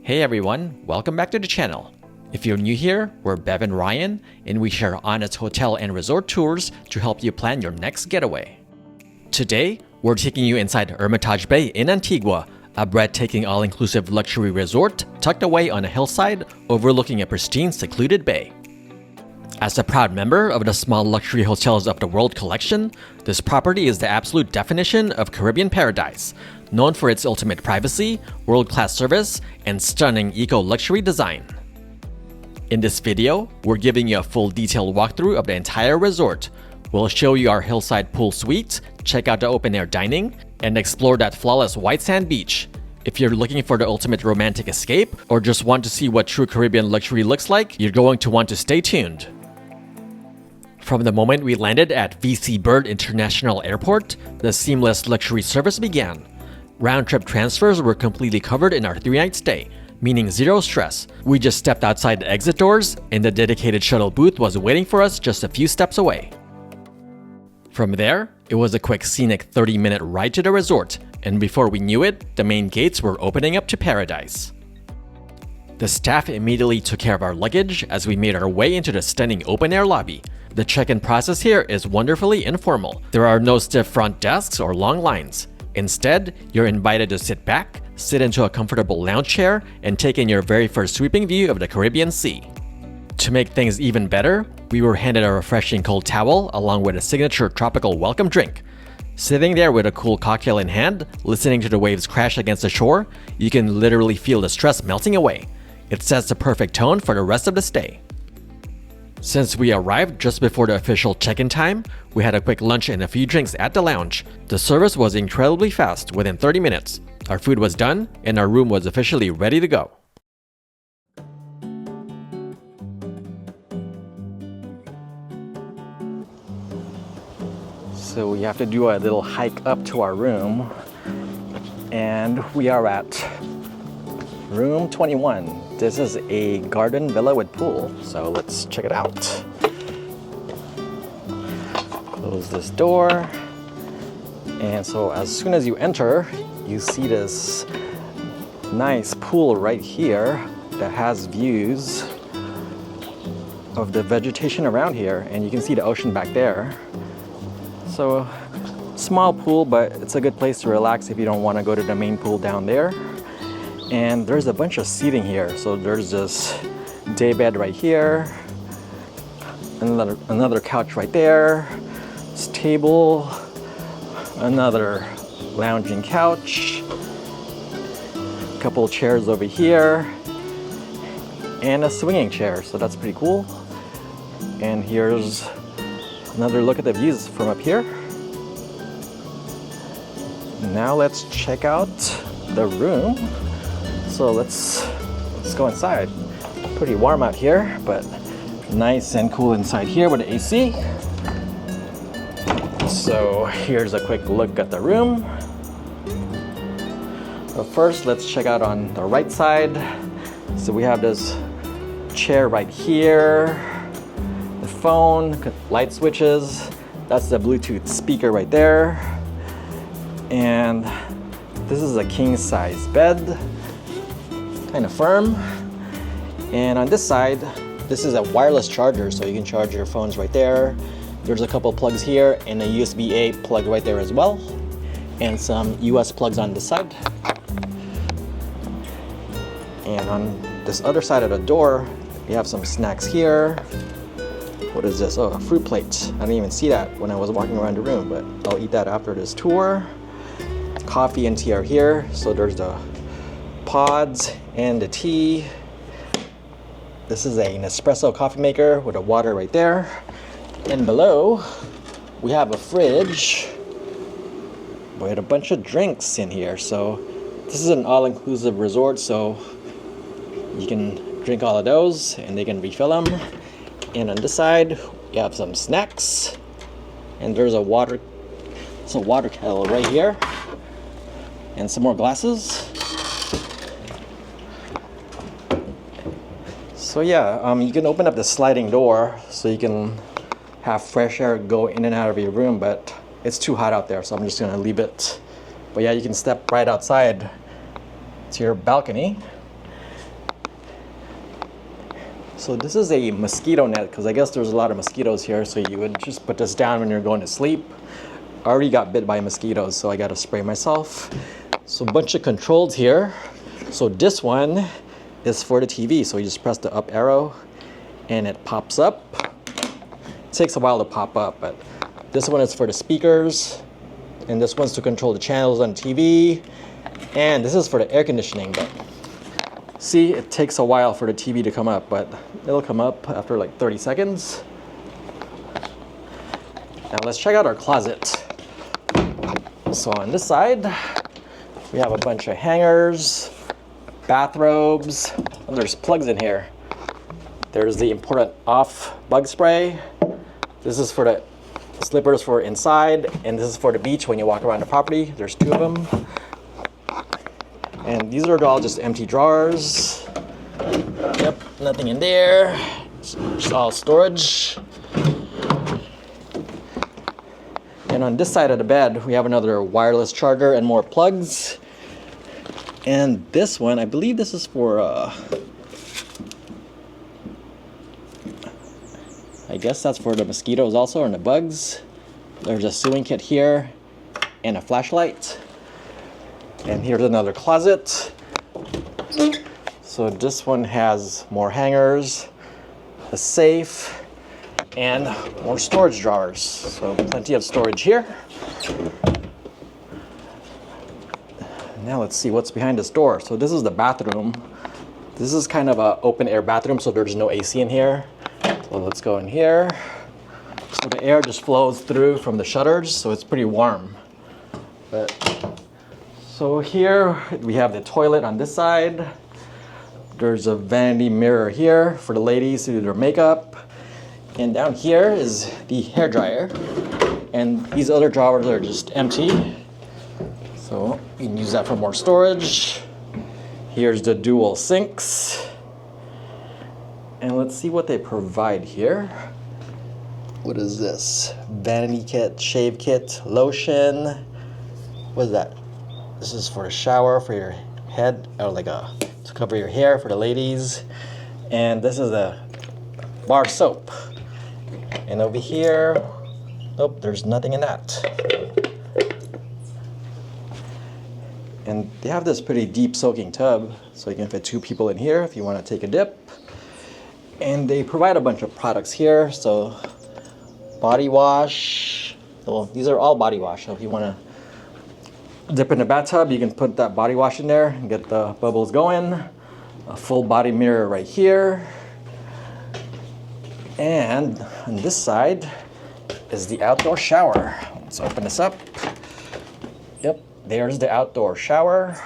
Hey everyone, welcome back to the channel. If you're new here, we're Bev and Ryan, and we share honest hotel and resort tours to help you plan your next getaway. Today, we're taking you inside Hermitage Bay in Antigua, a breathtaking all-inclusive luxury resort tucked away on a hillside overlooking a pristine, secluded bay. As a proud member of the Small Luxury Hotels of the World collection, this property is the absolute definition of Caribbean paradise, known for its ultimate privacy, world-class service, and stunning eco-luxury design. In this video, we're giving you a full detailed walkthrough of the entire resort. We'll show you our hillside pool suite, check out the open-air dining, and explore that flawless white sand beach. If you're looking for the ultimate romantic escape, or just want to see what true Caribbean luxury looks like, you're going to want to stay tuned. From the moment we landed at VC Bird International Airport, the seamless luxury service began. Round-trip transfers were completely covered in our 3-night stay, meaning zero stress. We just stepped outside the exit doors, and the dedicated shuttle booth was waiting for us just a few steps away. From there, it was a quick scenic 30-minute ride to the resort, and before we knew it, the main gates were opening up to paradise. The staff immediately took care of our luggage as we made our way into the stunning open-air lobby. The check-in process here is wonderfully informal. There are no stiff front desks or long lines. Instead, you're invited to sit back, sit into a comfortable lounge chair, and take in your very first sweeping view of the Caribbean Sea. To make things even better, we were handed a refreshing cold towel along with a signature tropical welcome drink. Sitting there with a cool cocktail in hand, listening to the waves crash against the shore, you can literally feel the stress melting away. It sets the perfect tone for the rest of the stay. Since we arrived just before the official check-in time, we had a quick lunch and a few drinks at the lounge. The service was incredibly fast, within 30 minutes. Our food was done, and our room was officially ready to go. So we have to do a little hike up to our room, and we are at room 21. This is a garden villa with pool, so let's check it out. Close this door, and so as soon as you enter, you see this nice pool right here that has views of the vegetation around here, and you can see the ocean back there. So small pool, but it's a good place to relax if you don't want to go to the main pool down there. And there's a bunch of seating here. So there's this day bed right here, another couch right there, this table, another lounging couch, a couple chairs over here, and a swinging chair. So that's pretty cool. And here's another look at the views from up here. Now let's check out the room. So let's go inside. Pretty warm out here, but nice and cool inside here with the AC. So here's a quick look at the room. But first, let's check out on the right side. So we have this chair right here, the phone, light switches. That's the Bluetooth speaker right there. And this is a king-size bed. Kind of firm. And on this side, this is a wireless charger, so you can charge your phones right there. There's a couple plugs here and a USB-A plug right there as well, and some US plugs on this side. And on this other side of the door, we have some snacks here. What is this? Oh, a fruit plate. I didn't even see that when I was walking around the room, but I'll eat that after this tour. Coffee and tea are here, so there's the pods and the tea. This is an espresso coffee maker with a water right there. And below, we have a fridge with a bunch of drinks in here. So this is an all-inclusive resort, so you can drink all of those and they can refill them. And on this side, you have some snacks. And there's a water kettle right here. And some more glasses. So yeah, you can open up the sliding door so you can have fresh air go in and out of your room, but it's too hot out there, so I'm just gonna leave it. But yeah, you can step right outside to your balcony. So this is a mosquito net because I guess there's a lot of mosquitoes here. So you would just put this down when you're going to sleep. I already got bit by mosquitoes, so I got to spray myself. So a bunch of controls here. So this one is for the TV. So you just press the up arrow and it pops up. It takes a while to pop up, but this one is for the speakers. And this one's to control the channels on TV. And this is for the air conditioning. But see, it takes a while for the TV to come up, but it'll come up after like 30 seconds. Now let's check out our closet. So on this side, we have a bunch of hangers, bathrobes, and there's plugs in here. There's the important off bug spray. This is for the slippers for inside, and this is for the beach when you walk around the property. There's 2 of them. And these are all just empty drawers. Yep, nothing in there. It's all storage. And on this side of the bed, we have another wireless charger and more plugs. And this one, I believe this is for, I guess that's for the mosquitoes also, and the bugs. There's a sewing kit here and a flashlight. And here's another closet. So this one has more hangers, a safe, and more storage drawers. So plenty of storage here. Now let's see what's behind this door. So this is the bathroom. This is kind of an open air bathroom, so there's no AC in here. So let's go in here. So the air just flows through from the shutters, so it's pretty warm. So here we have the toilet on this side. There's a vanity mirror here for the ladies to do their makeup. And down here is the hairdryer. And these other drawers are just empty. So you can use that for more storage. Here's the dual sinks. And let's see what they provide here. What is this? Vanity kit, shave kit, lotion. What is that? This is for a shower for your head, or like to cover your hair for the ladies. And this is a bar soap. And over here, nope, there's nothing in that. And they have this pretty deep soaking tub, so you can fit 2 people in here if you want to take a dip. And they provide a bunch of products here. So body wash. Well, these are all body wash. So if you want to dip in the bathtub, you can put that body wash in there and get the bubbles going. A full body mirror right here. And on this side is the outdoor shower. Let's open this up. Yep, there's the outdoor shower.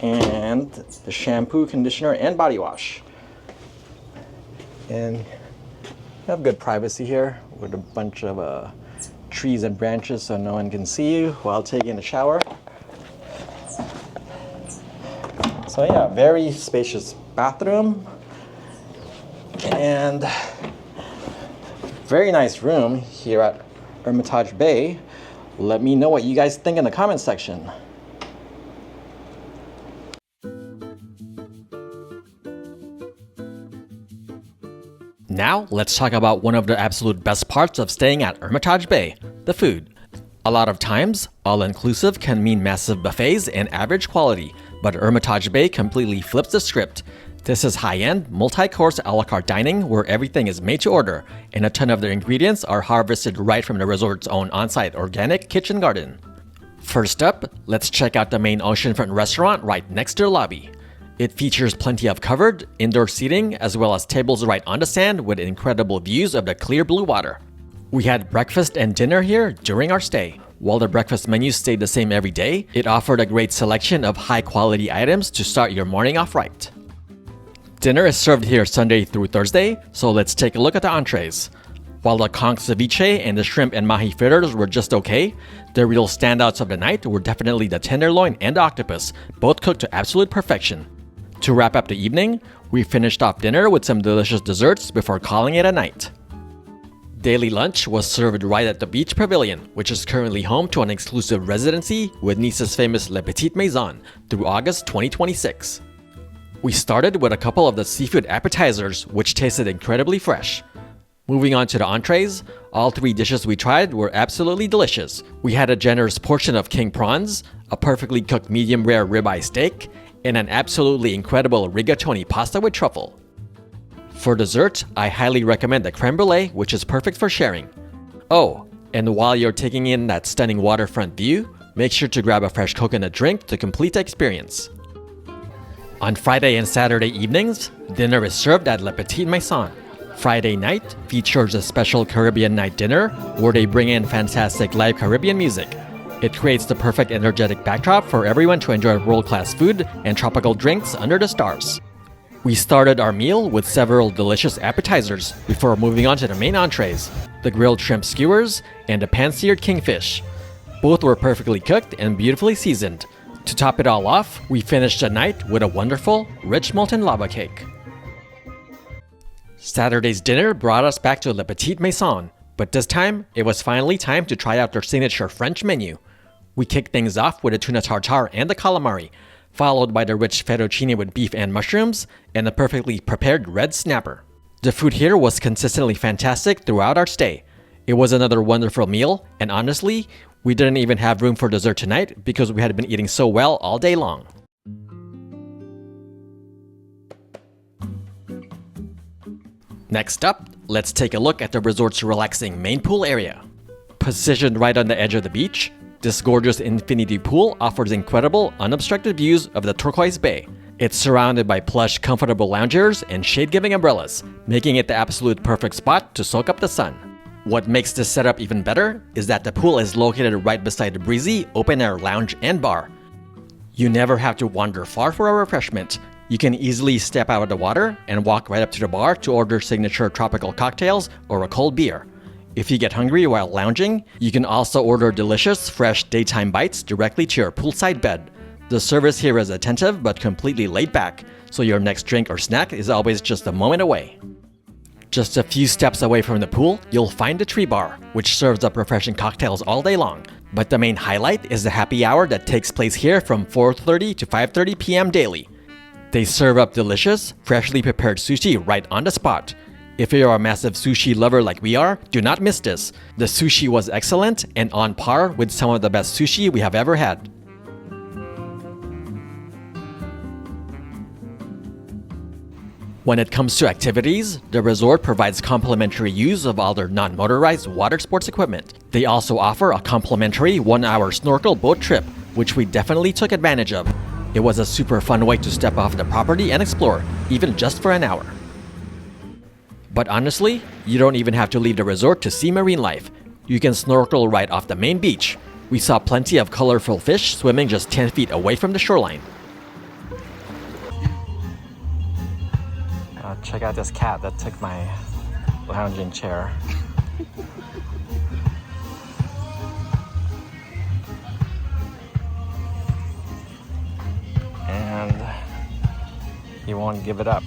And the shampoo, conditioner, and body wash. And you have good privacy here with a bunch of trees and branches so no one can see you while taking a shower. So yeah, very spacious bathroom. And very nice room here at Hermitage Bay. Let me know what you guys think in the comment section. Now, let's talk about one of the absolute best parts of staying at Hermitage Bay, the food. A lot of times, all-inclusive can mean massive buffets and average quality, but Hermitage Bay completely flips the script. This is high-end, multi-course a la carte dining where everything is made to order, and a ton of the ingredients are harvested right from the resort's own on-site organic kitchen garden. First up, let's check out the main oceanfront restaurant right next to the lobby. It features plenty of covered, indoor seating, as well as tables right on the sand with incredible views of the clear blue water. We had breakfast and dinner here during our stay. While the breakfast menu stayed the same every day, it offered a great selection of high-quality items to start your morning off right. Dinner is served here Sunday through Thursday, so let's take a look at the entrees. While the conch ceviche and the shrimp and mahi fritters were just okay, the real standouts of the night were definitely the tenderloin and the octopus, both cooked to absolute perfection. To wrap up the evening, we finished off dinner with some delicious desserts before calling it a night. Daily lunch was served right at the beach pavilion, which is currently home to an exclusive residency with Nice's famous Petite Maison through August 2026. We started with a couple of the seafood appetizers, which tasted incredibly fresh. Moving on to the entrees, all 3 dishes we tried were absolutely delicious. We had a generous portion of king prawns, a perfectly cooked medium rare ribeye steak, and an absolutely incredible rigatoni pasta with truffle. For dessert, I highly recommend the creme brulee, which is perfect for sharing. Oh, and while you're taking in that stunning waterfront view, make sure to grab a fresh coconut drink to complete the experience. On Friday and Saturday evenings, dinner is served at La Petite Maison. Friday night features a special Caribbean night dinner where they bring in fantastic live Caribbean music. It creates the perfect energetic backdrop for everyone to enjoy world-class food and tropical drinks under the stars. We started our meal with several delicious appetizers before moving on to the main entrees, the grilled shrimp skewers and the pan-seared kingfish. Both were perfectly cooked and beautifully seasoned. To top it all off, we finished the night with a wonderful, rich molten lava cake. Saturday's dinner brought us back to La Petite Maison, but this time, it was finally time to try out their signature French menu. We kicked things off with a tuna tartare and the calamari, followed by the rich fettuccine with beef and mushrooms, and a perfectly prepared red snapper. The food here was consistently fantastic throughout our stay. It was another wonderful meal, and honestly, we didn't even have room for dessert tonight because we had been eating so well all day long. Next up, let's take a look at the resort's relaxing main pool area. Positioned right on the edge of the beach, this gorgeous infinity pool offers incredible, unobstructed views of the turquoise bay. It's surrounded by plush, comfortable loungers and shade-giving umbrellas, making it the absolute perfect spot to soak up the sun. What makes this setup even better is that the pool is located right beside the breezy, open-air lounge and bar. You never have to wander far for a refreshment. You can easily step out of the water and walk right up to the bar to order signature tropical cocktails or a cold beer. If you get hungry while lounging, you can also order delicious, fresh daytime bites directly to your poolside bed. The service here is attentive but completely laid back, so your next drink or snack is always just a moment away. Just a few steps away from the pool, you'll find the Tree Bar, which serves up refreshing cocktails all day long. But the main highlight is the happy hour that takes place here from 4:30 to 5:30 p.m. daily. They serve up delicious, freshly prepared sushi right on the spot. If you're a massive sushi lover like we are, do not miss this. The sushi was excellent and on par with some of the best sushi we have ever had. When it comes to activities, the resort provides complimentary use of all their non-motorized water sports equipment. They also offer a complimentary 1-hour snorkel boat trip, which we definitely took advantage of. It was a super fun way to step off the property and explore, even just for an hour. But honestly, you don't even have to leave the resort to see marine life. You can snorkel right off the main beach. We saw plenty of colorful fish swimming just 10 feet away from the shoreline. Check out this cat that took my lounging chair. And he won't give it up.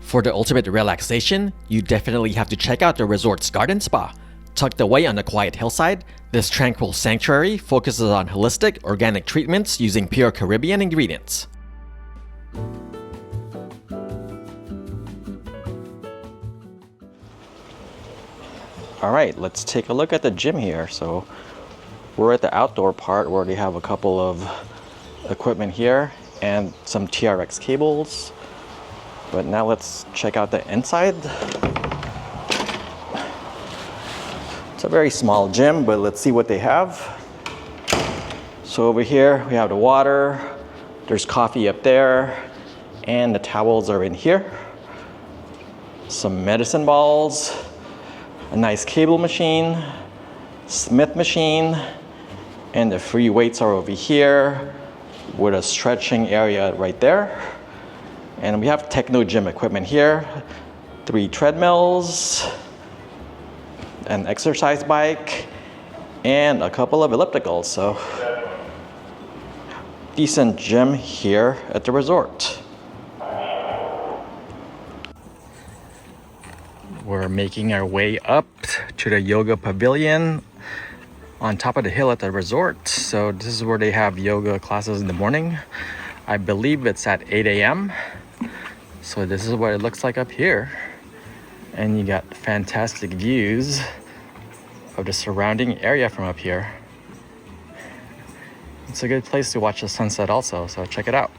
For the ultimate relaxation, you definitely have to check out the resort's garden spa. Tucked away on the quiet hillside, this tranquil sanctuary focuses on holistic, organic treatments using pure Caribbean ingredients. Alright, let's take a look at the gym here. So we're at the outdoor part where they have a couple of equipment here and some TRX cables. But now let's check out the inside. It's a very small gym, but let's see what they have. So over here we have the water, there's coffee up there, and the towels are in here. Some medicine balls, a nice cable machine, Smith machine, and the free weights are over here with a stretching area right there. And we have techno gym equipment here, 3 treadmills, an exercise bike, and a couple of ellipticals. So decent gym here at the resort. We're making our way up to the yoga pavilion on top of the hill at the resort. So this is where they have yoga classes in the morning. I believe it's at 8 a.m. So this is what it looks like up here. And you got fantastic views of the surrounding area from up here. It's a good place to watch the sunset also, so check it out.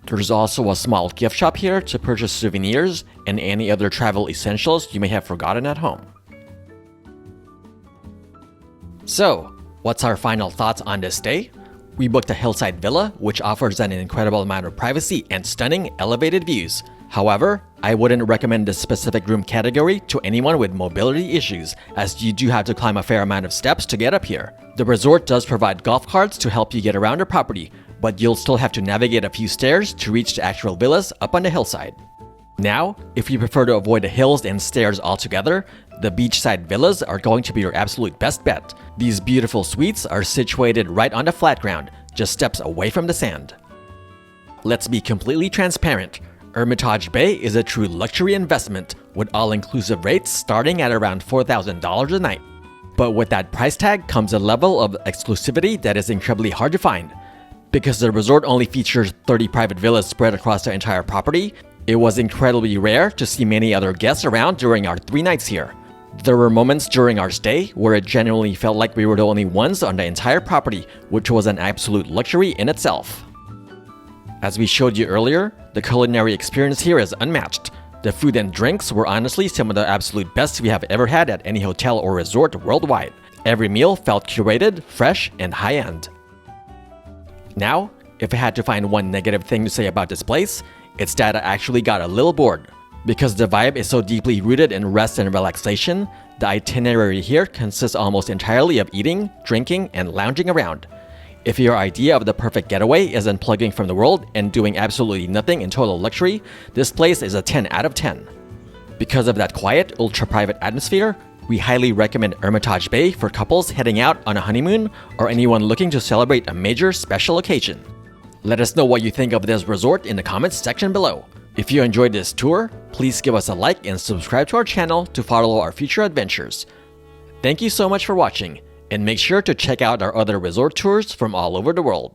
There's also a small gift shop here to purchase souvenirs and any other travel essentials you may have forgotten at home. So, what's our final thoughts on this stay? We booked a Hillside Villa, which offers an incredible amount of privacy and stunning elevated views. However, I wouldn't recommend this specific room category to anyone with mobility issues, as you do have to climb a fair amount of steps to get up here. The resort does provide golf carts to help you get around the property, but you'll still have to navigate a few stairs to reach the actual villas up on the hillside. Now, if you prefer to avoid the hills and stairs altogether, the beachside villas are going to be your absolute best bet. These beautiful suites are situated right on the flat ground, just steps away from the sand. Let's be completely transparent. Hermitage Bay is a true luxury investment, with all-inclusive rates starting at around $4,000 a night. But with that price tag comes a level of exclusivity that is incredibly hard to find. Because the resort only features 30 private villas spread across the entire property, it was incredibly rare to see many other guests around during our 3 nights here. There were moments during our stay where it genuinely felt like we were the only ones on the entire property, which was an absolute luxury in itself. As we showed you earlier, the culinary experience here is unmatched. The food and drinks were honestly some of the absolute best we have ever had at any hotel or resort worldwide. Every meal felt curated, fresh, and high-end. Now, if I had to find one negative thing to say about this place, it's that I actually got a little bored. Because the vibe is so deeply rooted in rest and relaxation, the itinerary here consists almost entirely of eating, drinking, and lounging around. If your idea of the perfect getaway is unplugging from the world and doing absolutely nothing in total luxury, this place is a 10 out of 10. Because of that quiet, ultra-private atmosphere, we highly recommend Hermitage Bay for couples heading out on a honeymoon or anyone looking to celebrate a major special occasion. Let us know what you think of this resort in the comments section below. If you enjoyed this tour, please give us a like and subscribe to our channel to follow our future adventures. Thank you so much for watching, and make sure to check out our other resort tours from all over the world.